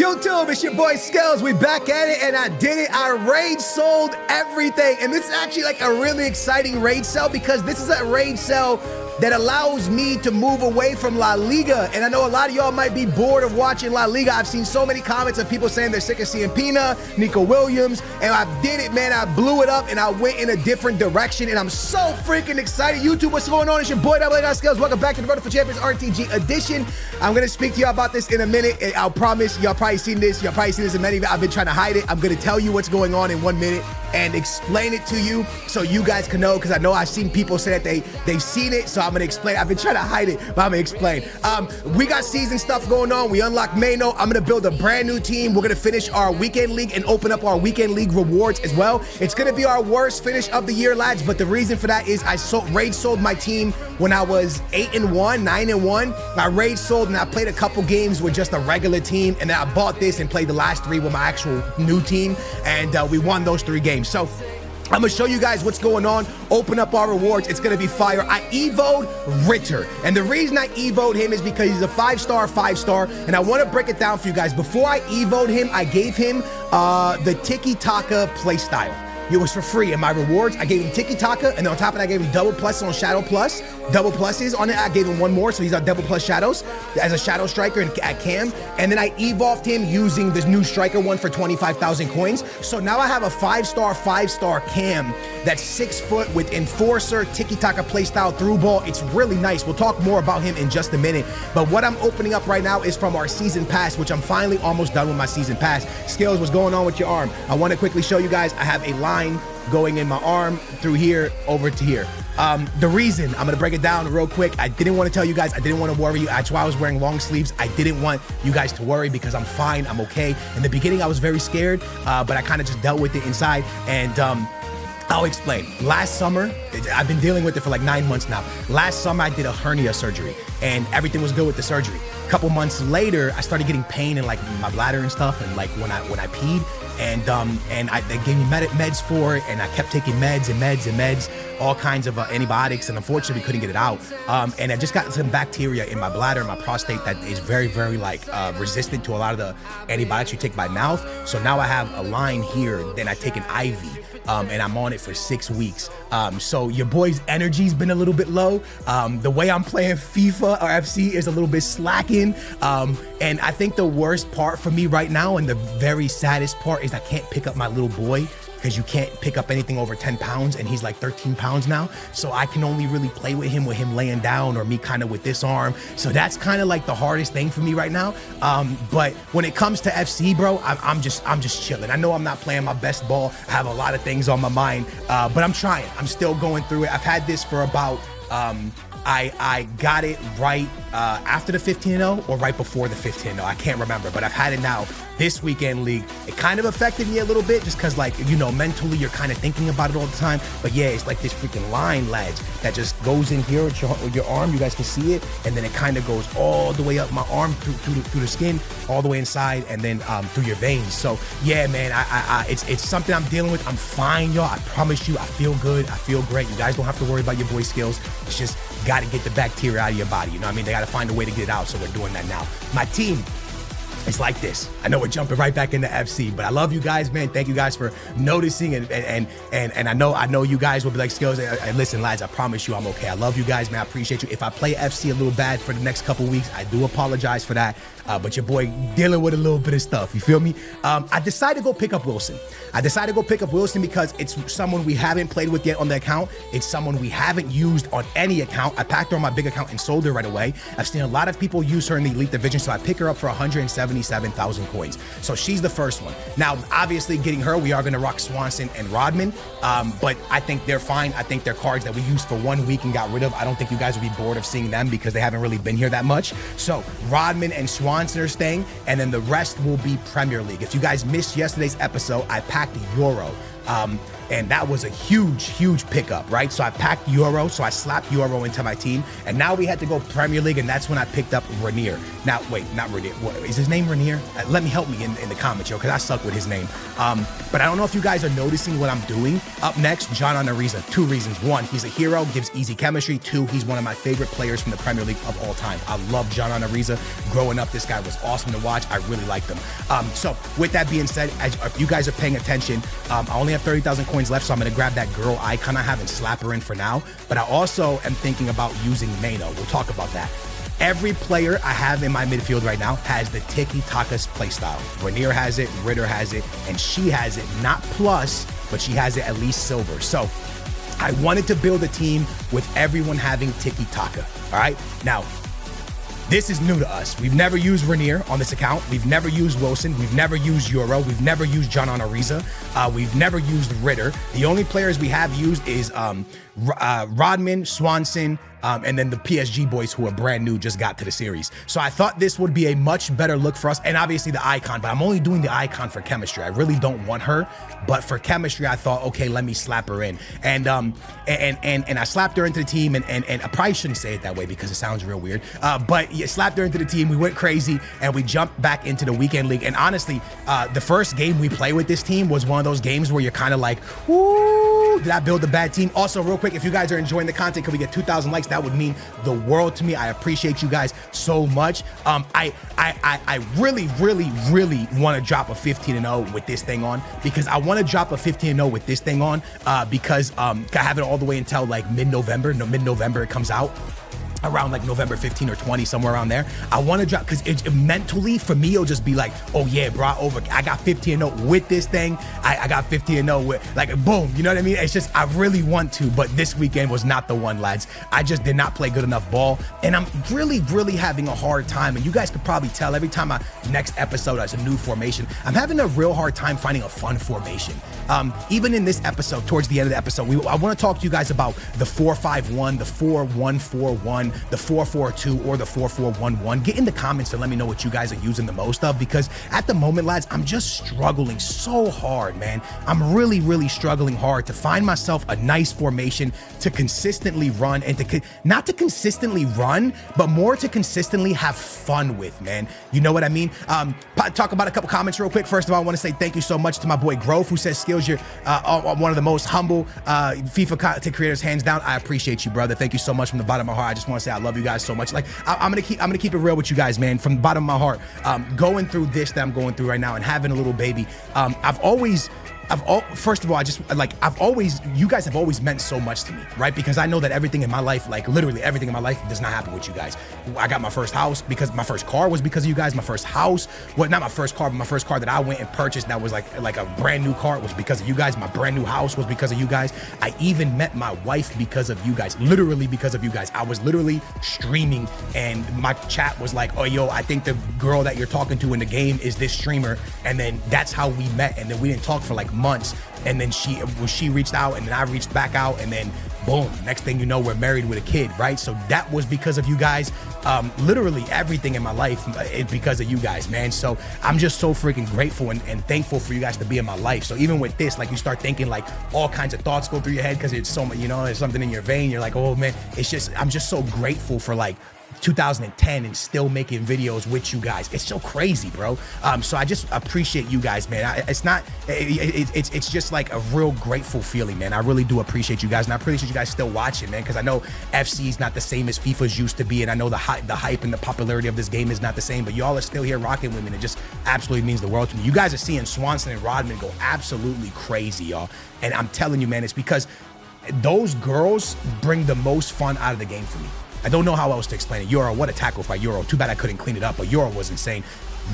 YouTube, it's your boy Skills. We back at it, and I did it. I raid sold everything, and this is actually like a really exciting raid sell because this is a raid sell that allows me to move away from La Liga. And I know a lot of y'all might be bored of watching La Liga. I've seen so many comments of people saying they're sick of seeing Pina, Nico Williams, and I did it, man. I blew it up, and I went in a different direction, and I'm so freaking excited. YouTube, what's going on? It's your boy Skills. Welcome back to the Vertical Champions RTG edition. I'm gonna speak to y'all about this in a minute. And I'll promise y'all probably seen this. Y'all probably seen this in many. I've been trying to hide it. I'm gonna tell you what's going on in 1 minute and explain it to you so you guys can know, because I know I've seen people say that they've seen it, so I'm gonna explain. I've been trying to hide it, but I'm gonna explain. We got season stuff going on. We unlocked Mano. I'm gonna build a brand new team. We're gonna finish our weekend league and open up our weekend league rewards as well. It's gonna be our worst finish of the year, lads, but the reason for that is I raid sold my team when I was 8-1, 9-1. I raid sold and I played a couple games with just a regular team, and then I bought this and played the last 3 with my actual new team, and we won those 3 games. So I'm gonna show you guys what's going on, open up our rewards. It's gonna be fire. I evo'd Ritter, and the reason I evo'd him is because he's a 5-star, and I wanna break it down for you guys. Before I evo'd him, I gave him the tiki-taka playstyle. It was for free in my rewards. I gave him tiki-taka, and then on top of that, I gave him double plus on Shadow Plus. Double pluses on it. I gave him 1 more, so he's on double plus shadows as a shadow striker at Cam. And then I evolved him using this new striker one for 25,000 coins. So now I have a 5-star Cam that's 6 foot with Enforcer, tiki-taka playstyle through ball. It's really nice. We'll talk more about him in just a minute. But what I'm opening up right now is from our season pass, which I'm finally almost done with my season pass. Skills, what's going on with your arm? I want to quickly show you guys. I have a line going in my arm through here over to here. The reason, I'm gonna break it down real quick. I didn't want to tell you guys, I didn't want to worry you. That's why I was wearing long sleeves. I didn't want you guys to worry because I'm fine, I'm okay. In the beginning, I was very scared, but I kind of just dealt with it inside, and I'll explain. Last summer, I've been dealing with it for like 9 months now. Last summer, I did a hernia surgery, and everything was good with the surgery. A couple months later, I started getting pain in like my bladder and stuff, and like when I peed, and they gave me meds for it, and I kept taking meds, all kinds of antibiotics, and unfortunately couldn't get it out. And I just got some bacteria in my bladder, my prostate, that is very, very like resistant to a lot of the antibiotics you take by mouth. So now I have a line here, then I take an IV. And I'm on it for 6 weeks. So your boy's energy's been a little bit low. The way I'm playing FIFA or FC is a little bit slacking. And I think the worst part for me right now, and the very saddest part, is I can't pick up my little boy, because you can't pick up anything over 10 pounds, and he's like 13 pounds now. So I can only really play with him laying down, or me kind of with this arm. So that's kind of like the hardest thing for me right now. But when it comes to FC, bro, I'm just chilling. I know I'm not playing my best ball. I have a lot of things on my mind, but I'm trying. I'm still going through it. I've had this for about, I got it right after the 15-0 or right before the 15-0. I can't remember, but I've had it now this weekend league. It kind of affected me a little bit just because, like, you know, mentally you're kind of thinking about it all the time. But yeah, it's like this freaking line, lads, that just goes in here with your arm. You guys can see it, and then it kind of goes all the way up my arm through the skin, all the way inside, and then through your veins. So yeah, man, it's something I'm dealing with. I'm fine, y'all. I promise you, I feel good. I feel great. You guys don't have to worry about your boy Skills. It's just got to get the bacteria out of your body. You know what I mean? They got to find a way to get it out, so we're doing that now. My team, it's like this. I know we're jumping right back into FC, but I love you guys, man. Thank you guys for noticing, and I know you guys will be like, Skills, and listen, lads, I promise you I'm okay. I love you guys, man. I appreciate you. If I play FC a little bad for the next couple weeks, I do apologize for that. But your boy dealing with a little bit of stuff, you feel me? I decided to go pick up Wilson. Because it's someone we haven't played with yet on the account. It's someone we haven't used on any account. I packed her on my big account and sold her right away. I've seen a lot of people use her in the Elite Division, so I pick her up for 177,000 coins. So she's the first one. Now, obviously, getting her, we are going to rock Swanson and Rodman, but I think they're fine. I think they're cards that we used for 1 week and got rid of. I don't think you guys will be bored of seeing them because they haven't really been here that much. So Rodman and Swanson are staying, and then the rest will be Premier League. If you guys missed yesterday's episode, I packed Euro. And that was a huge pickup, right? So I packed Euro, so I slapped Euro into my team, and now we had to go Premier League, and that's when I picked up Ranier. Now, wait, not Ranier. What, is his name Ranier? Let me help me in the comments, yo, because I suck with his name. But I don't know if you guys are noticing what I'm doing. Up next, John Ariza. 2 reasons. 1, he's a hero, gives easy chemistry. 2, he's one of my favorite players from the Premier League of all time. I love John Ariza. Growing up, this guy was awesome to watch. I really liked him. So with that being said, if you guys are paying attention, I only have 30,000 coins left, so I'm gonna grab that girl icon I have and slap her in for now. But I also am thinking about using Mano. We'll talk about that. Every player I have in my midfield right now has the tiki-taka playstyle. Ranier has it, Ritter has it, and she has it, not plus, but she has it at least silver. So I wanted to build a team with everyone having tiki-taka, all right? Now, this is new to us. We've never used Ranier on this account. We've never used Wilson. We've never used Euro. We've never used John Ariza. We've never used Ritter. The only players we have used is Rodman, Swanson, and then the PSG boys who are brand new just got to the series. So I thought this would be a much better look for us, and obviously the icon, but I'm only doing the icon for chemistry. I really don't want her, but for chemistry, I thought, okay, let me slap her in. And I slapped her into the team, and I probably shouldn't say it that way because it sounds real weird, but yeah, slapped her into the team. We went crazy, and we jumped back into the weekend league. And honestly, the first game we play with this team was one of those games where you're kind of like, ooh, did I build a bad team? Also, real quick, if you guys are enjoying the content, can we get 2,000 likes? That would mean the world to me. I appreciate you guys so much. I really want to drop a 15-0 with this thing on, because I want to drop a 15-0 with this thing on because I have it all the way until like mid-November. No, mid-November it comes out. Around like November 15 or 20, somewhere around there. I want to drop, because it mentally for me, it'll just be like, oh yeah, bro, I got 15-0 with this thing. I got 15-0 with, like, boom, you know what I mean? It's just, I really want to, but this weekend was not the one, lads. I just did not play good enough ball, and I'm really having a hard time, and you guys could probably tell every time next episode has a new formation, I'm having a real hard time finding a fun formation. Even in this episode, towards the end of the episode, I want to talk to you guys about the 4-5-1, the 4-1-4-1, the 4-4-2, or the 4-4-1-1. Get in the comments and let me know what you guys are using the most of, because at the moment, lads, I'm just struggling so hard, man. I'm really struggling hard to find myself a nice formation to consistently run, and not to consistently run, but more to consistently have fun with, man. You know what I mean? Talk about a couple comments real quick. First of all, I want to say thank you so much to my boy Grove, who says, Skills, you're one of the most humble FIFA content creators, hands down. I appreciate you, brother. Thank you so much from the bottom of my heart. I just want to say I love you guys so much. Like, I'm gonna keep it real with you guys, man, from the bottom of my heart. Going through this that I'm going through right now and having a little baby, first of all, you guys have always meant so much to me, right? Because I know that everything in my life, like literally everything in my life, does not happen with you guys. I got my first house because my first car was because of you guys. My first house, well, not my first car, but my first car that I went and purchased that was like a brand new car was because of you guys. My brand new house was because of you guys. I even met my wife because of you guys, literally because of you guys. I was literally streaming and my chat was like, oh, yo, I think the girl that you're talking to in the game is this streamer. And then that's how we met. And then we didn't talk for like months, and then she reached out, and then I reached back out, and then boom, next thing you know, we're married with a kid, right? So that was because of you guys. Literally everything in my life is because of you guys, man. So I'm just so freaking grateful and thankful for you guys to be in my life. So even with this, like, you start thinking like all kinds of thoughts go through your head because it's so much, you know, there's something in your vein. You're like, oh man, I'm just so grateful for like 2010 and still making videos with you guys. It's so crazy, bro. So I just appreciate you guys, man. It's just like a real grateful feeling, man. I really do appreciate you guys, and I appreciate you guys still watching, man, because I know FC is not the same as FIFA's used to be, and I know the hype and the popularity of this game is not the same, but y'all are still here rocking with me, and it just absolutely means the world to me. You guys are seeing Swanson and Rodman go absolutely crazy, y'all, and I'm telling you, man, it's because those girls bring the most fun out of the game for me. I don't know how else to explain it. Euro, what a tackle by Euro. Too bad I couldn't clean it up, but Euro was insane.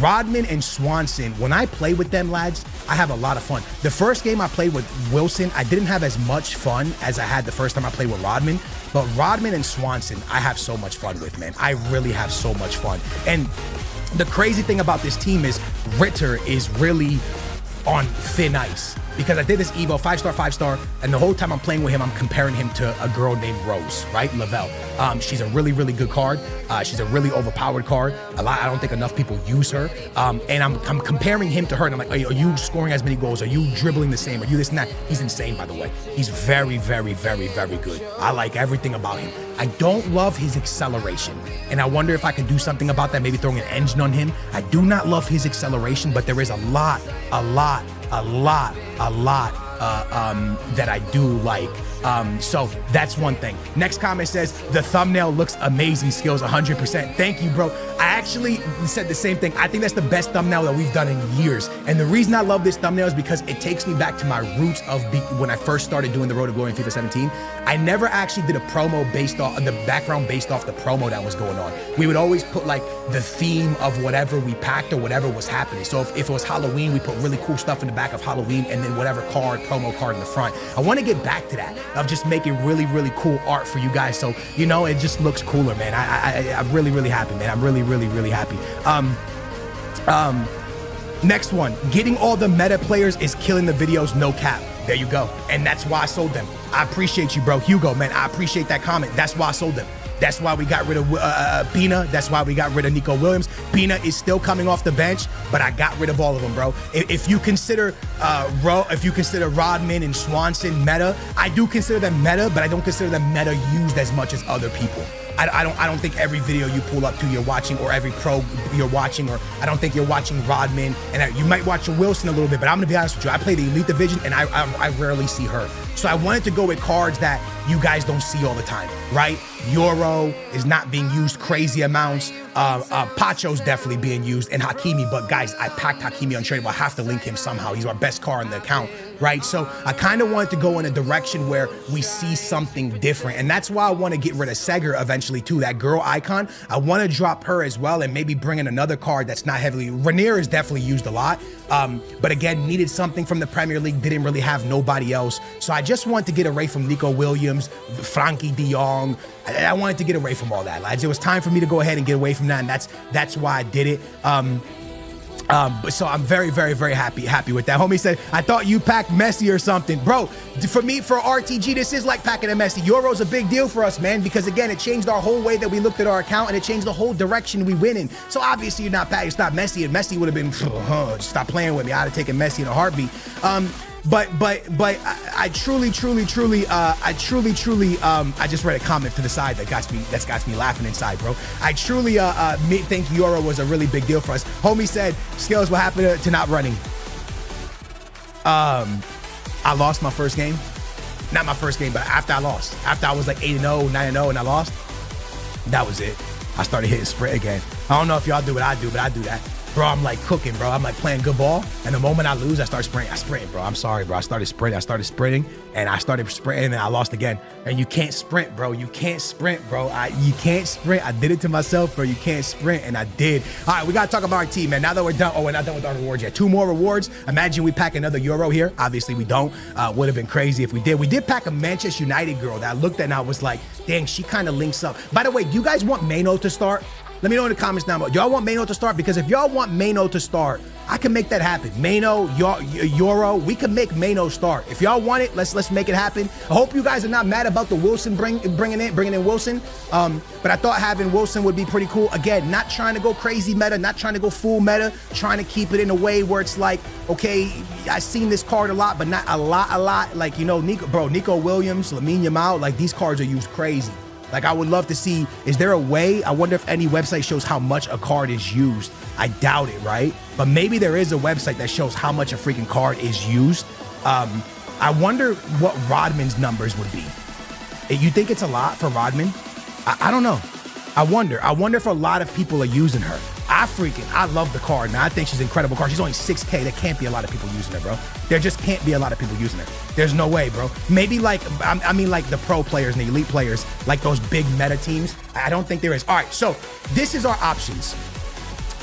Rodman and Swanson, when I play with them, lads, I have a lot of fun. The first game I played with Wilson, I didn't have as much fun as I had the first time I played with Rodman, but Rodman and Swanson, I have so much fun with, man. I really have so much fun. And the crazy thing about this team is Ritter is really on thin ice. because I did this Evo 5-star, and the whole time I'm playing with him, I'm comparing him to a girl named Rose, right? Lavelle. She's a really, really good card. She's a really overpowered card. I don't think enough people use her. And I'm comparing him to her, and I'm like, are you scoring as many goals? Are you dribbling the same? Are you this and that? He's insane, by the way. He's very, very, very, very good. I like everything about him. I don't love his acceleration, and I wonder if I can do something about that, maybe throwing an engine on him. I do not love his acceleration, but there is a lot that I do like. So that's one thing. Next comment says, the thumbnail looks amazing, Skills, 100%. Thank you, bro. I actually said the same thing. I think that's the best thumbnail that we've done in years. And the reason I love this thumbnail is because it takes me back to my roots of when I first started doing the Road to Glory in FIFA 17. I never actually did a promo based off the background based off the promo that was going on. We would always put like the theme of whatever we packed or whatever was happening. So if it was Halloween, we put really cool stuff in the back of Halloween, and then whatever promo card in the front. I want to get back to that, of just making really, really cool art for you guys. So, you know, it just looks cooler, man. I'm really, really happy, man. I'm really, really, really happy. Next one, getting all the meta players is killing the videos, no cap. There you go. And that's why I sold them. I appreciate you, bro. Hugo, man, I appreciate that comment. That's why I sold them. That's why we got rid of Pina. That's why we got rid of Nico Williams. Pina is still coming off the bench, but I got rid of all of them, bro. If you consider Rodman and Swanson meta, I do consider them meta, but I don't consider them meta used as much as other people. I don't think every video you pull up to you're watching, or every pro you're watching, or I don't think you're watching Rodman, and you might watch Wilson a little bit, but I'm gonna be honest with you, I play the Elite Division and I rarely see her. So I wanted to go with cards that you guys don't see all the time, right? Euro is not being used crazy amounts. Pacho's definitely being used, and Hakimi, but guys, I packed Hakimi untradeable. I have to link him somehow. He's our best card in the account, right? So I kind of wanted to go in a direction where we see something different, and that's why I want to get rid of Seger eventually too, that girl icon. I want to drop her as well, and maybe bring in another card that's not heavily. Ranier is definitely used a lot, but again, needed something from the Premier League, didn't really have nobody else. So I just wanted to get away from Nico Williams, Frankie de Jong. I wanted to get away from all that, lads. It was time for me to go ahead and get away from that, and that's why I did it. So I'm very, very, very happy with that. Homie said, I thought you packed Messi or something. Bro, for me, for RTG, this is like packing a Messi. Euro's a big deal for us, man, because again, it changed our whole way that we looked at our account, and it changed the whole direction we went in. So obviously you're not packing, it's not Messi, and Messi would have been, just stop playing with me. I'd have taken Messi in a heartbeat. But I truly, I just read a comment to the side that got me laughing inside, bro. I truly think Euro was a really big deal for us. Homie said, Skills, what happened to not running? I lost my first game. Not my first game, but after I lost. After I was like 8-0, 9-0, and I lost, that was it. I started hitting sprint again. I don't know if y'all do what I do, but I do that. Bro, I'm like cooking, bro. I'm like playing good ball, and the moment I lose, I start sprinting. I sprint, bro. I'm sorry, bro. I started sprinting, and I lost again. And you can't sprint, bro. You can't sprint, bro. You can't sprint. I did it to myself, bro. You can't sprint, and I did. All right, we gotta talk about our team, man. Now that we're done, we're not done with our rewards yet. 2 more rewards. Imagine we pack another Euro here. Obviously, we don't. Would have been crazy if we did. We did pack a Manchester United girl that I looked at and I was like, dang, she kind of links up. By the way, do you guys want Mano to start? Let me know in the comments down below. Y'all want Mano to start? Because if y'all want Mano to start, I can make that happen. Mano, Euro, we can make Mano start. If y'all want it, let's make it happen. I hope you guys are not mad about the Wilson bringing in Wilson. But I thought having Wilson would be pretty cool. Again, not trying to go crazy meta, not trying to go full meta, trying to keep it in a way where it's like, okay, I've seen this card a lot, but not a lot. Like, you know, Nico Williams, Lamine Yamal, like these cards are used crazy. Like, I would love to see, is there a way? I wonder if any website shows how much a card is used. I doubt it, right? But maybe there is a website that shows how much a freaking card is used. I wonder what Rodman's numbers would be. You think it's a lot for Rodman? I don't know. I wonder if a lot of people are using her. I love the card, man. I think she's an incredible card. She's only 6K. There can't be a lot of people using her, bro. There just can't be a lot of people using her. There's no way, bro. Maybe like, I mean like the pro players and the elite players, like those big meta teams. I don't think there is. All right, so this is our options.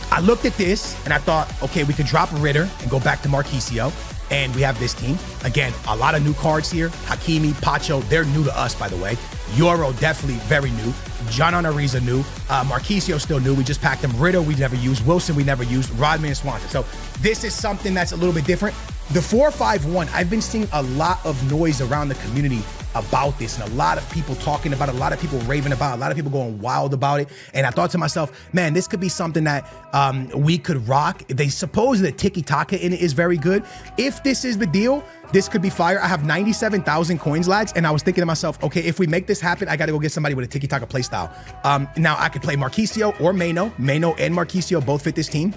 I looked at this and I thought, okay, we could drop Ritter and go back to Marquisio. And we have this team. Again, a lot of new cards here. Hakimi, Pacho, they're new to us, by the way. Euro, definitely very new. John Ariza new. Marquisio still new. We just packed him. Ritter, we never used. Wilson, we never used. Rodman and Swanson. So this is something that's a little bit different. The 4-5-1, I've been seeing a lot of noise around the community about this, and a lot of people talking about it, a lot of people raving about it, a lot of people going wild about it. And I thought to myself, man, this could be something that we could rock. They suppose that tiki-taka in it is very good. If this is the deal, this could be fire. I have 97,000 coins, lads, and I was thinking to myself, okay, if we make this happen, I gotta go get somebody with a tiki-taka playstyle. Now I could play Marquisio or Mano. Mano and Marquisio both fit this team.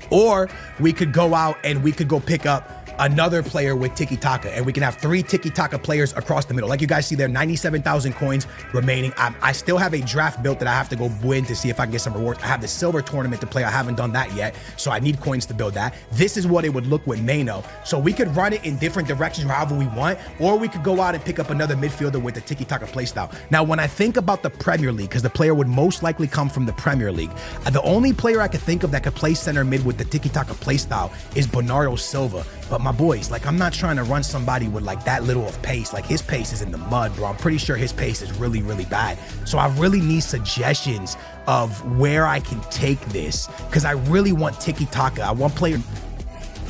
Or we could go out and we could go pick up another player with tiki-taka, and we can have 3 tiki-taka players across the middle. Like you guys see there, 97,000 coins remaining. I still have a draft built that I have to go win to see if I can get some rewards. I have the silver tournament to play. I haven't done that yet, so I need coins to build that. This is what it would look with Mano. So we could run it in different directions however we want, or we could go out and pick up another midfielder with the tiki-taka playstyle. Now, when I think about the Premier League, because the player would most likely come from the Premier League, the only player I could think of that could play center mid with the tiki-taka playstyle is Bernardo Silva. But my boys, like, I'm not trying to run somebody with like that little of pace. Like, his pace is in the mud, bro. I'm pretty sure his pace is really, really bad. So I really need suggestions of where I can take this, because I really want tiki-taka. I want player.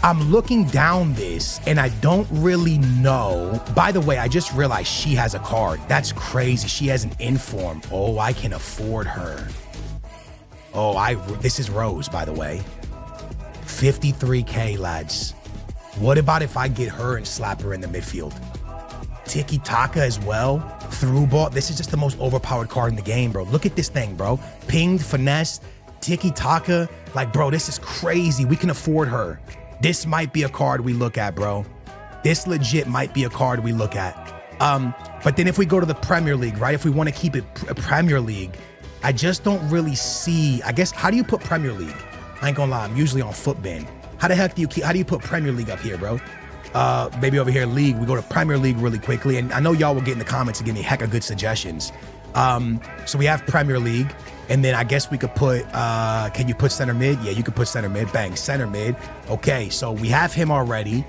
I'm looking down this and I don't really know. By the way, I just realized she has a card. That's crazy. She has an inform. Oh, I can afford her. Oh, this is Rose, by the way. 53K, lads. What about if I get her and slap her in the midfield? Tiki-taka as well. Through ball. This is just the most overpowered card in the game, bro. Look at this thing, bro. Pinged, finesse, tiki-taka. Like, bro, this is crazy. We can afford her. This might be a card we look at, bro. This legit might be a card we look at. But then if we go to the Premier League, right? If we want to keep it Premier League, I just don't really see, I guess, how do you put Premier League? I ain't gonna lie, I'm usually on Footbin. How the heck do you put Premier League up here, bro? Maybe over here, League. We go to Premier League really quickly. And I know y'all will get in the comments and give me heck of good suggestions. So we have Premier League. And then I guess we could put, can you put center mid? Yeah, you could put center mid. Bang, center mid. Okay, so we have him already.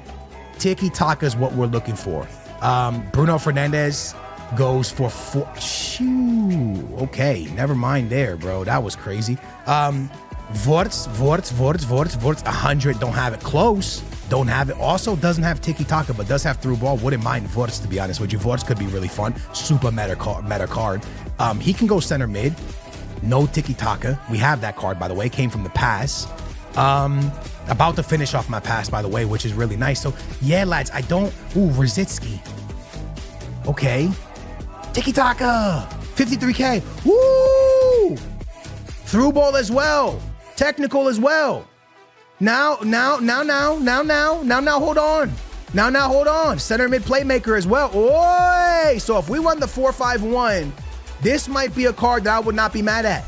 Tiki-taka is what we're looking for. Bruno Fernandes goes for 4. Shoo. Okay, never mind there, bro. That was crazy. Vorts, 100. Don't have it close. Don't have it. Also doesn't have tiki-taka, but does have through ball. Wouldn't mind Vorts, to be honest with you. Vorts could be really fun. Super meta card. He can go center mid. No tiki-taka. We have that card, by the way. Came from the pass. About to finish off my pass, by the way, which is really nice. So, yeah, lads, I don't... Ooh, Rosicki. Okay. Tiki-taka. 53K. Woo! Through ball as well. Technical as well. Now, hold on. Now, hold on. Center mid playmaker as well. Oi! So if we run the 4-5-1, this might be a card that I would not be mad at.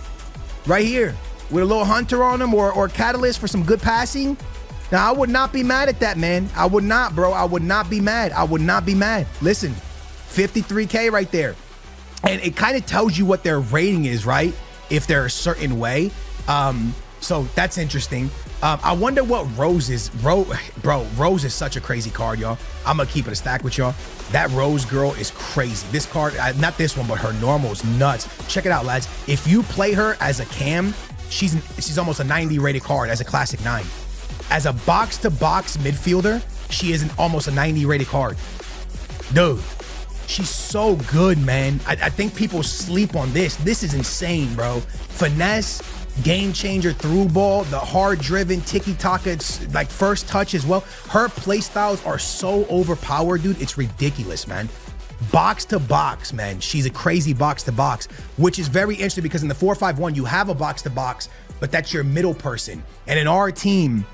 Right here. With a little hunter on him or catalyst for some good passing. Now, I would not be mad at that, man. I would not, bro. I would not be mad. I would not be mad. Listen, 53K right there. And it kind of tells you what their rating is, right? If they're a certain way. So that's interesting. I wonder what Rose is. Bro, Rose is such a crazy card, y'all. I'm gonna keep it a stack with y'all. That Rose girl is crazy. This card, not this one, but her normal is nuts. Check it out, lads. If you play her as a cam, she's almost a 90 rated card as a classic 9. As a box-to-box midfielder, she is almost a 90 rated card. Dude, she's so good, man. I think people sleep on this. This is insane, bro. Finesse, game changer, through ball, the hard driven tiki-taka, it's like first touch as well. Her play styles are so overpowered, dude. It's ridiculous, man. Box to box, man. She's a crazy box to box, which is very interesting because in the 4-5-1, you have a box to box, but that's your middle person. And in our team,